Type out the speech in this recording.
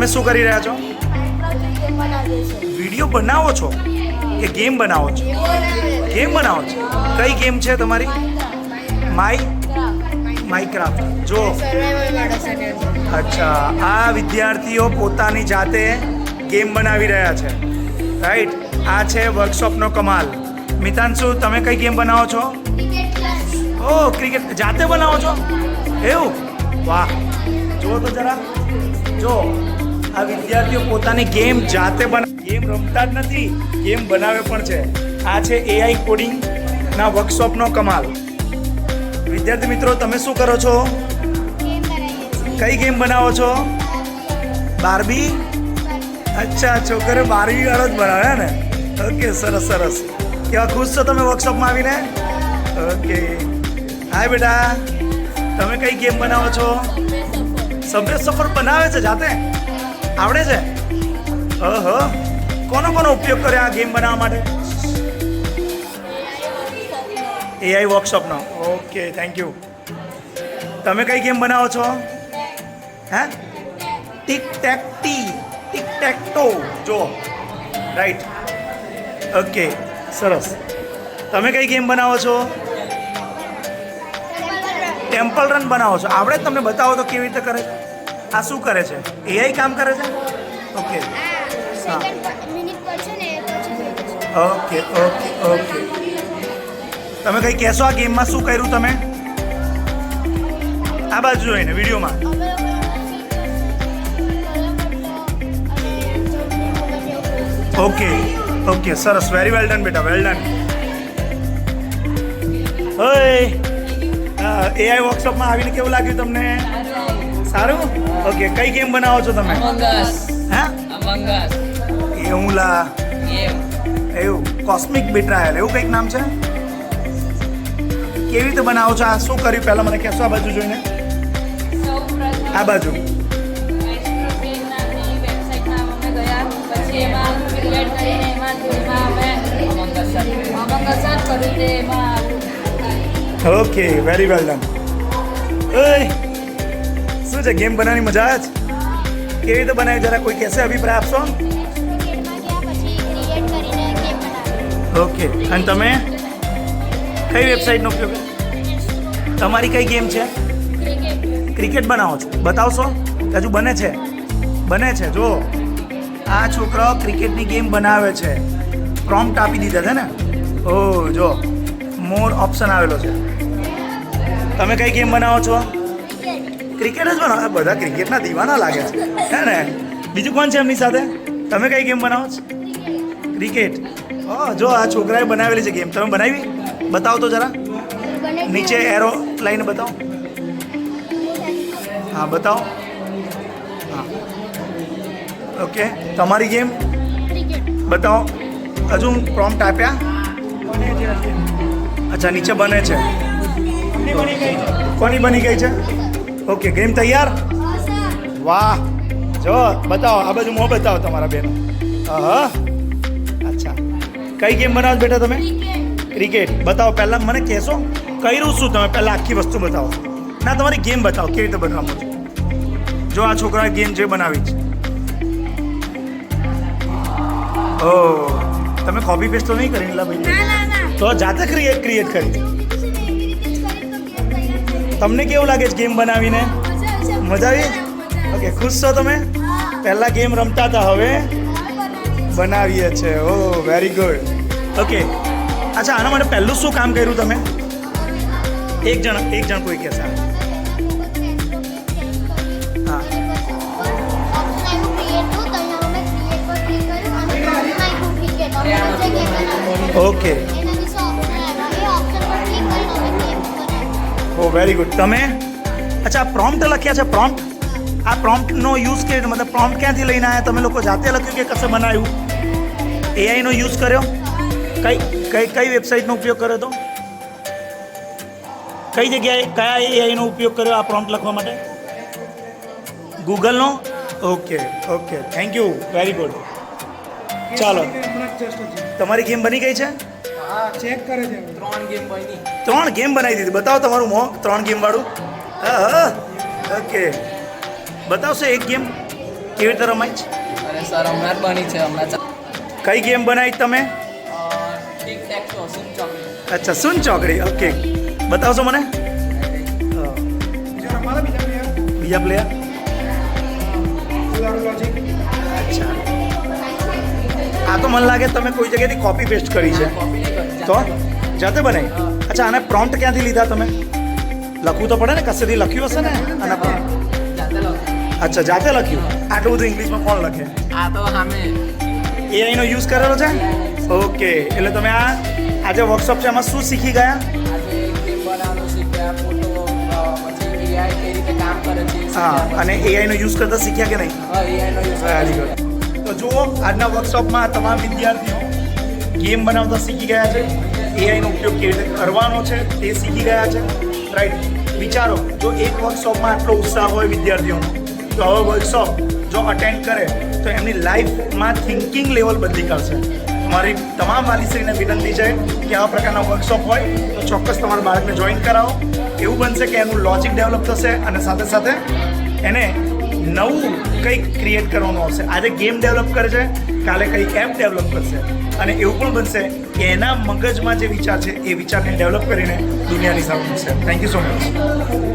તમે શું કરી રહ્યા છો? વિડીયો બનાવો છો કે ગેમ બનાવો છો? ગેમ બનાવો છો. કઈ ગેમ છે તમારી? માઇનક્રાફ્ટ. જો અચ્છા, આ વિદ્યાર્થીઓ પોતાની જાતે ગેમ બનાવી રહ્યા છે, રાઈટ? આ છે વર્કશોપનો કમાલ. મિતાંશુ, તમે કઈ ગેમ બનાવો છો? ઓ, ક્રિકેટ જાતે બનાવો છો? એવું? વાહ, જુઓ તો જરા. જો આ વિદ્યાર્થીઓ પોતાની ગેમ જાતે ગેમ રમતા જ નથી, ગેમ બનાવે પણ છે. આ છે AI કોડિંગના વર્કશોપનો કમાલ. વિદ્યાર્થી મિત્રો, તમે શું કરો છો? કઈ ગેમ બનાવો છો? બાર્બી. અચ્છા, છોકરે બાર્બી વાળો જ બનાવે ને? ઓકે, સરસ સરસ. કેવા ખુશ છો તમે વર્કશોપમાં આવીને? ઓકે, હાય બેટા, તમે કઈ ગેમ બનાવો છો? સબવે સફર બનાવે છે જાતે? આવડે છે? ઓહો, કોનો ઉપયોગ કર્યો આ ગેમ બનાવવા માટે? AI વર્કશોપનો. Okay, thank you. તમે કઈ ગેમ બનાવો છો? હે? Tic tac toe. જો, રાઈટ. ઓકે, સરસ. તમે કઈ ગેમ બનાવો છો? ટેમ્પલ રન બનાવો છો. આવડે તમને બતાવો તો કેવી રીતે કરે છે? આ શું કરે છે? AI કામ કરે છે? ઓકે, હા, ઓકે ઓકે ઓકે. તમે કંઈ કહેશો આ ગેમમાં શું કર્યું તમે? આ બાજુ જોઈને વિડીયોમાં. ઓકે ઓકે, સરસ. વેરી વેલ ડન બેટા, વેલ ડન. ઓય, AI વર્કશોપમાં આવીને કેવું લાગ્યું તમને? સારું. ઓકે, કઈ ગેમ બનાવો છો તમે? હા, એવું લા, એવું કોસ્મિક બેટ્રાયલ એવું કંઈક નામ છે. કેવી રીતે બનાવો છો? આ શું કર્યું પહેલાં મને કહેશો? આ બાજુ જોઈને. આ બાજુ. Okay, very well done. ઓય, શું છે? ગેમ બનાવવાની મજા આવે છે? કેવી રીતે બનાવી જરા કોઈ કહેશે? અભિપ્રાય આપશો? ઓકે, અને તમે કઈ વેબસાઇટનો ઉપયોગ? તમારી કઈ ગેમ છે? ક્રિકેટ બનાવો છો? બતાવશો? હજુ બને છે? જો આ છોકરાઓ ક્રિકેટની ગેમ બનાવે છે. પ્રોમ્પ્ટ આપી દીધા છે ને? ઓ, જો મોર ઓપ્શન આવેલો છે. તમે કઈ ગેમ બનાવો છો? ક્રિકેટ જ બનાવો. બધા ક્રિકેટના દીવાના લાગે છે, હે ને? બીજું કોણ છે એમની સાથે? તમે કઈ ગેમ બનાવો છો? ક્રિકેટ. જો આ છોકરાએ બનાવેલી છે ગેમ. તમે બનાવી? બતાવો તો જરા. નીચે એરો લાઈને બતાવો. હા, બતાવો. હા, ઓકે. તમારી ગેમ બતાવો. હજુ પ્રોમ્પ્ટ આપ્યા? અચ્છા, નીચે બને છે. કોની બની ગઈ છે? ઓકે, ગેમ તૈયાર? વાહ, જો બતાવો. આ બાજુ મોં બતાવો તમારા બેનો. હા, અચ્છા. કઈ ગેમ બનાવો બેટા તમે? ક્રિકેટ. બતાવો. પહેલાં મને કહેશો કર્યું શું તમે? પહેલાં આખી વસ્તુ બતાવો. ના, તમારી ગેમ બતાવો કેવી રીતે બનાવો છો. જો આ છોકરાએ ગેમ જે બનાવી છે. ઓહ, તમે કોપી પેસ્ટ તો નહીં કરી લા ભાઈ? તો જાતે ક્રિએટ કરી. તમને કેવું લાગે છે ગેમ બનાવીને? મજા આવી? ઓકે, ખુશ છો તમે? પહેલાં ગેમ રમતા હતા, હવે બનાવીએ છે. ઓહ, વેરી ગુડ. ઓકે, અચ્છા, આના માટે પહેલું શું કામ કર્યું તમે? એક જણ કોઈ કહેશે? હા, ઓકે. ઓ, વેરી ગુડ. તમે? અચ્છા, પ્રોમ્પ્ટ લખ્યા છે. આ પ્રોમ્પ્ટનો યુઝ કે મતલબ પ્રોમ્પ્ટ ક્યાંથી લઈને આવ્યા? તમે લોકો જાતે લખ્યું કે કશે બનાવ્યું? AIનો યુઝ કર્યો? કઈ વેબસાઇટનો ઉપયોગ કર્યો હતો? કઈ જગ્યાએ કયા AIનો ઉપયોગ કર્યો આ પ્રોમ્પ્ટ લખવા માટે? ગૂગલનો? Okay, thank you, very good. ચાલો, તમારી ગેમ બની ગઈ છે? ચેક કરે છે. 3 ગેમ બનાવી દીધી. બતાવો તમારું મોં 3 ગેમ વાળું. હા, ઓકે. બતાવશો એક ગેમ કેવી રીતે રમાય છે? અરે સર હમણાં જ બની છે કઈ ગેમ બનાવી તમે? ઠીક ઠાક તો શું ચોકડી અચ્છા, સુન ચોકડી. ઓકે, બતાવશો મને? બીજા રમવાના બીજા પ્લેયર બીજા પ્લેયર. લોજિક અચ્છા, આ તો મને લાગે તમે કોઈ જગ્યાએથી કોપી પેસ્ટ કરી છે. કોપી નહીં કરી તો જાતે બનાવી? અચ્છા, આને પ્રોમ્પ્ટ ક્યાંથી લીધા તમે? લખવું તો પડે ને, કશેથી લખ્યું હશે ને આના prompt? જાતે લખો અચ્છા, જાતે લખ્યું. આટલું બધું ઇંગ્લિશમાં કોણ લખે? આ તો સામે એઆઈનો યુઝ કરેલો છે? ઓકે, એટલે તમે આજે વર્કશોપ છે એમાં શું શીખી ગયા? આજે ગેમ બનાવવાનું શીખ્યા ફોટો પછી એઆઈ કઈ રીતે કામ કરે છે હા, અને એઆઈનો યુઝ કરતા શીખ્યા કે નહીં? એઆઈનો યુઝ વેરી ગુડ. તો જુઓ, આજના વર્કશોપમાં તમામ વિદ્યાર્થીઓ ગેમ બનાવતા શીખી ગયા છે. એઆઈનો ઉપયોગ કેવી રીતે કરવાનો છે તે શીખી ગયા છે. રાઈટ. વિચારો, જો એક વર્કશોપમાં આટલો ઉત્સાહ હોય વિદ્યાર્થીઓનો, તો હવે વર્કશોપ જો અટેન્ડ કરે તો એમની લાઈફમાં થિંકિંગ લેવલ બદલી કરશે. મારી તમામ વાલીશ્રીને વિનંતી છે કે આવા પ્રકારના વર્કશોપ હોય તો ચોક્કસ તમારા બાળકને જોઈન કરાવો. એવું બનશે કે એનું લોજિક ડેવલપ થશે અને સાથે સાથે એને નવું કંઈક ક્રિએટ કરવાનું આવશે. આજે ગેમ ડેવલપ કરે છે, કાલે કંઈક એપ ડેવલપ કરશે અને એવું પણ બનશે કે એના મગજમાં જે વિચાર છે એ વિચારને ડેવલપ કરીને દુનિયાની સામે મૂકશે. Thank you so much.